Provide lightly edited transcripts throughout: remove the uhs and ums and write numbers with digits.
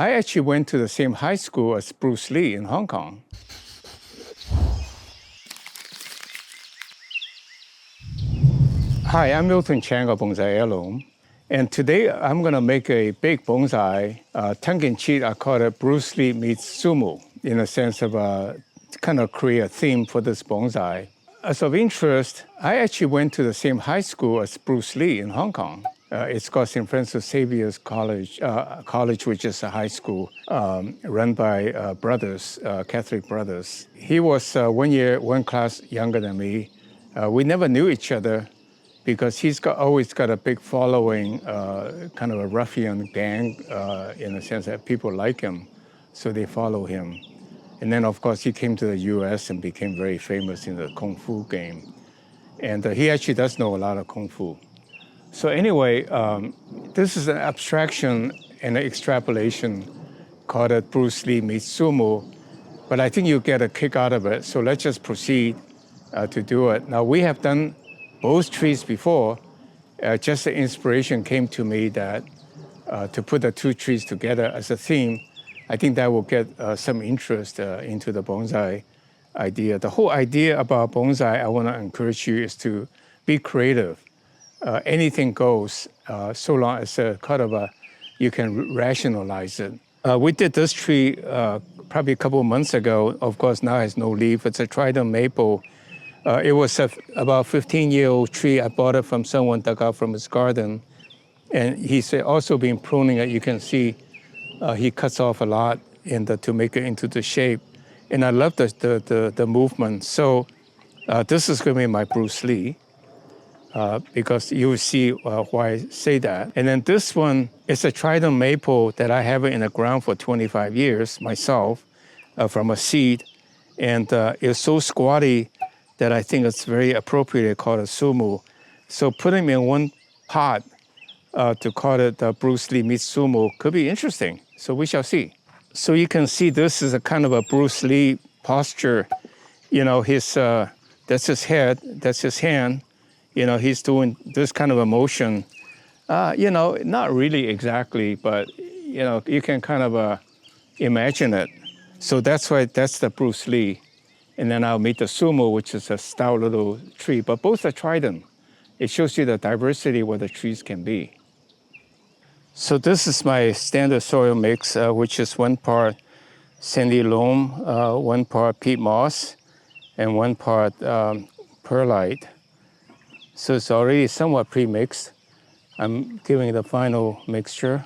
I actually went to the same high school as Bruce Lee in Hong Kong. Hi, I'm Miltonchang of Bonsaiheirloom. And today I'm going to make a big bonsai. Tongue-in-cheek, I call it Bruce Lee meets Sumo, in a sense of kind of create a theme for this bonsai. As of interest, I actually went to the same high school as Bruce Lee in Hong Kong. It's called St. Francis Xavier's College, which is a high school run by brothers, Catholic brothers. He was one class younger than me. We never knew each other because he's always got a big following, kind of a ruffian gang, in the sense that people like him, so they follow him. And then, of course, he came to the US and became very famous in the Kung Fu game. And he actually does know a lot of Kung Fu. So anyway, this is an abstraction and an extrapolation called it Bruce Lee meets Sumo. But I think you'll get a kick out of it. So let's just proceed to do it. Now, we have done both trees before. Just the inspiration came to me that to put the two trees together as a theme, I think that will get some interest into the bonsai idea. The whole idea about bonsai, I want to encourage you, is to be creative. Anything goes, so long as you can rationalize it. We did this tree probably a couple of months ago. Of course, now it has no leaf. It's a Trident Maple. It was about 15-year-old tree. I bought it from someone dug out from his garden. And he's also been pruning it. You can see he cuts off a lot to make it into the shape. And I love the movement. So this is going to be my Bruce Lee, because you will see why I say that. And then this one is a Trident Maple that I have in the ground for 25 years myself, from a seed. And it's so squatty that I think it's very appropriate to call it Sumo. So putting them in one pot to call it Bruce Lee meets Sumo could be interesting. So we shall see. So you can see this is a kind of a Bruce Lee posture. You know, that's his head, that's his hand. You know, he's doing this kind of a motion. You know, not really exactly, but, you know, you can kind of imagine it. So that's the Bruce Lee. And then I'll meet the Sumo, which is a stout little tree, but both are Trident. It shows you the diversity where the trees can be. So this is my standard soil mix, which is 1 part sandy loam, 1 part peat moss, and 1 part perlite. So it's already somewhat pre-mixed. I'm giving the final mixture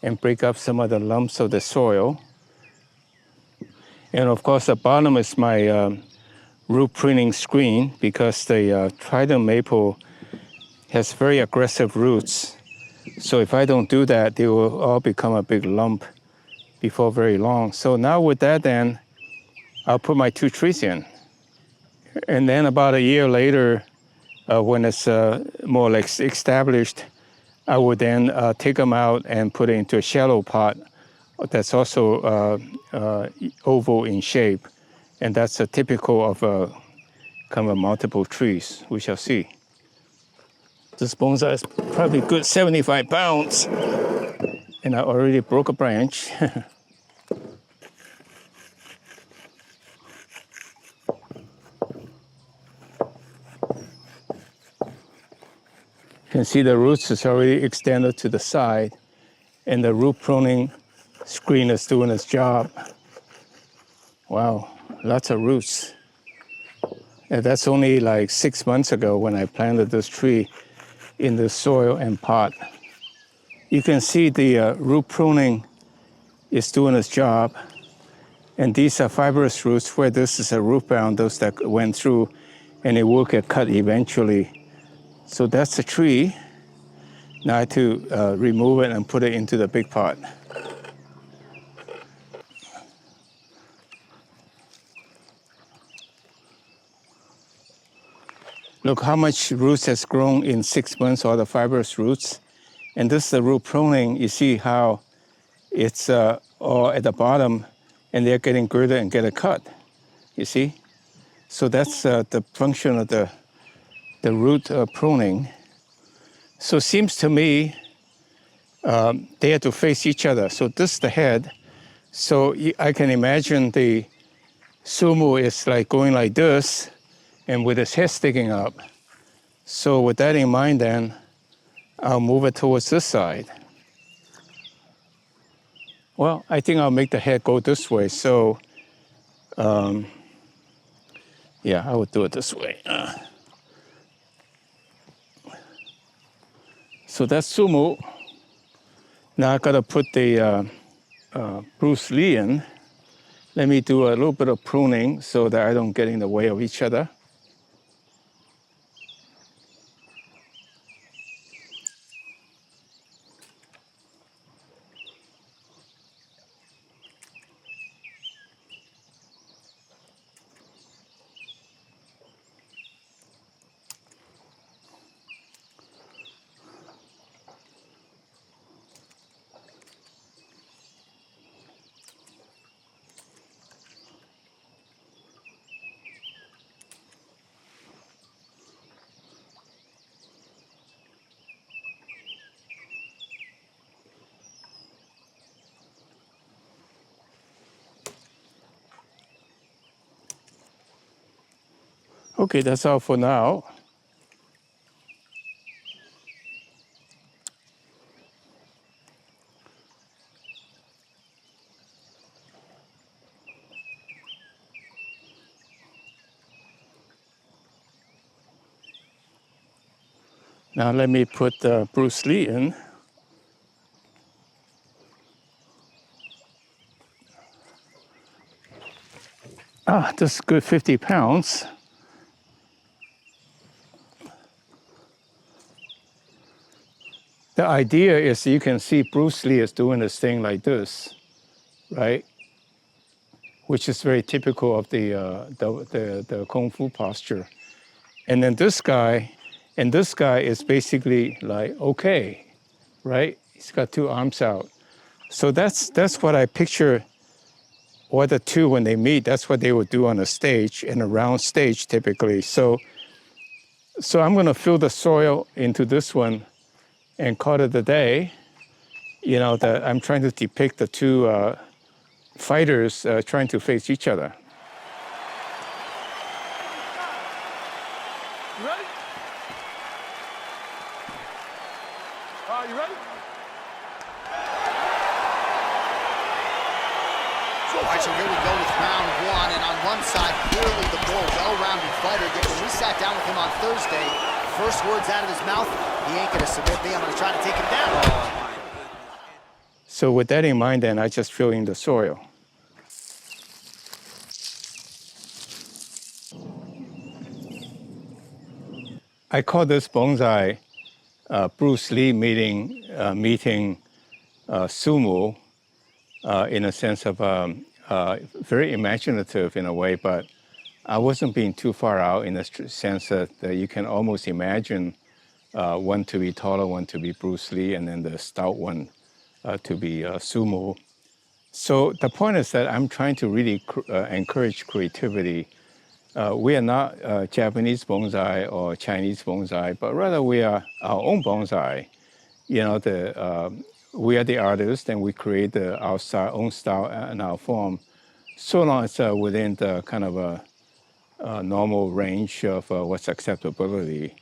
and break up some of the lumps of the soil. And of course, the bottom is my root pruning screen, because the Trident Maple has very aggressive roots. So if I don't do that, they will all become a big lump before very long. So now with that, then I'll put my 2 trees in. And then about a year later, when it's more like established, I would then take them out and put it into a shallow pot that's also oval in shape. And that's a typical of kind of multiple trees. We shall see. This bonsai is probably good 75 pounds. And I already broke a branch. You can see the roots is already extended to the side, and the root pruning screen is doing its job. Wow, lots of roots. And that's only like 6 months ago when I planted this tree in the soil and pot. You can see the root pruning is doing its job. And these are fibrous roots, where this is a root bound, those that went through, and it will get cut eventually. So that's the tree. Now I have to remove it and put it into the big pot. Look how much roots has grown in 6 months, all the fibrous roots. And this is the root pruning. You see how it's all at the bottom, and they're getting greater and get a cut, you see? So that's the function of the root pruning. So it seems to me they have to face each other. So this is the head. So I can imagine the sumo is like going like this and with his head sticking up. So with that in mind then, I'll move it towards this side. Well, I think I'll make the head go this way. So yeah, I would do it this way. So that's sumo. Now I gotta put the Bruce Lee in. Let me do a little bit of pruning so that I don't get in the way of each other. Okay, that's all for now. Now let me put Bruce Lee in. This is good 50 pounds. The idea is you can see Bruce Lee is doing this thing like this, right? Which is very typical of the Kung Fu posture. And then this guy is basically like, okay, right? He's got two arms out. So that's what I picture, or the two when they meet, that's what they would do on a stage, in a round stage typically. So I'm gonna fill the soil into this one and call it a day. You know, that I'm trying to depict the two fighters trying to face each other. You ready? Are you ready? All right, so here we go with round one, and on one side, clearly the more well-rounded fighter. Yet when we sat down with him on Thursday, first words out of his mouth, he ain't gonna submit me, I'm gonna try to take him down. So with that in mind, then I just fill in the soil. I call this bonsai Bruce Lee meeting sumo in a sense of very imaginative in a way, but I wasn't being too far out in the sense that you can almost imagine one to be taller, one to be Bruce Lee, and then the stout one to be sumo. So the point is that I'm trying to really encourage creativity. We are not Japanese bonsai or Chinese bonsai, but rather we are our own bonsai. You know, we are the artists, and we create our own style and our form, so long as within the kind of a normal range of what's acceptability.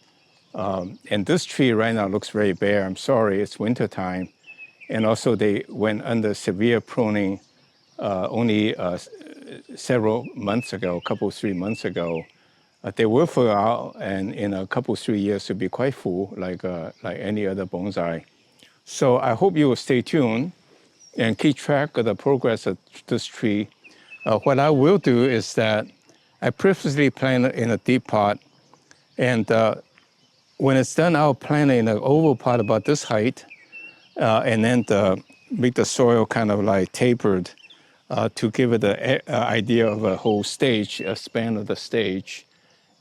And this tree right now looks very bare. I'm sorry, it's winter time. And also they went under severe pruning only several months ago, a couple, 3 months ago. They will fill out, and in a couple, 3 years, to be quite full, like any other bonsai. So I hope you will stay tuned and keep track of the progress of this tree. What I will do is that I purposely plant it in a deep pot, and when it's done, I'll plant it in an oval pot about this height, and then make the soil kind of like tapered to give it the idea of a whole stage, a span of the stage.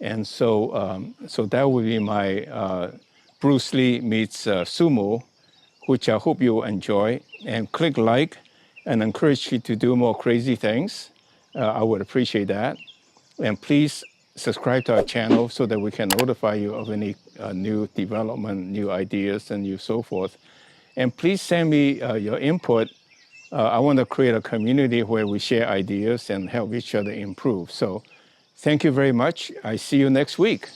And so, so that would be my Bruce Lee meets sumo, which I hope you will enjoy. And click like and encourage you to do more crazy things. I would appreciate that. And please subscribe to our channel so that we can notify you of any new development, new ideas, and so forth. And please send me your input. I want to create a community where we share ideas and help each other improve. So thank you very much. I see you next week.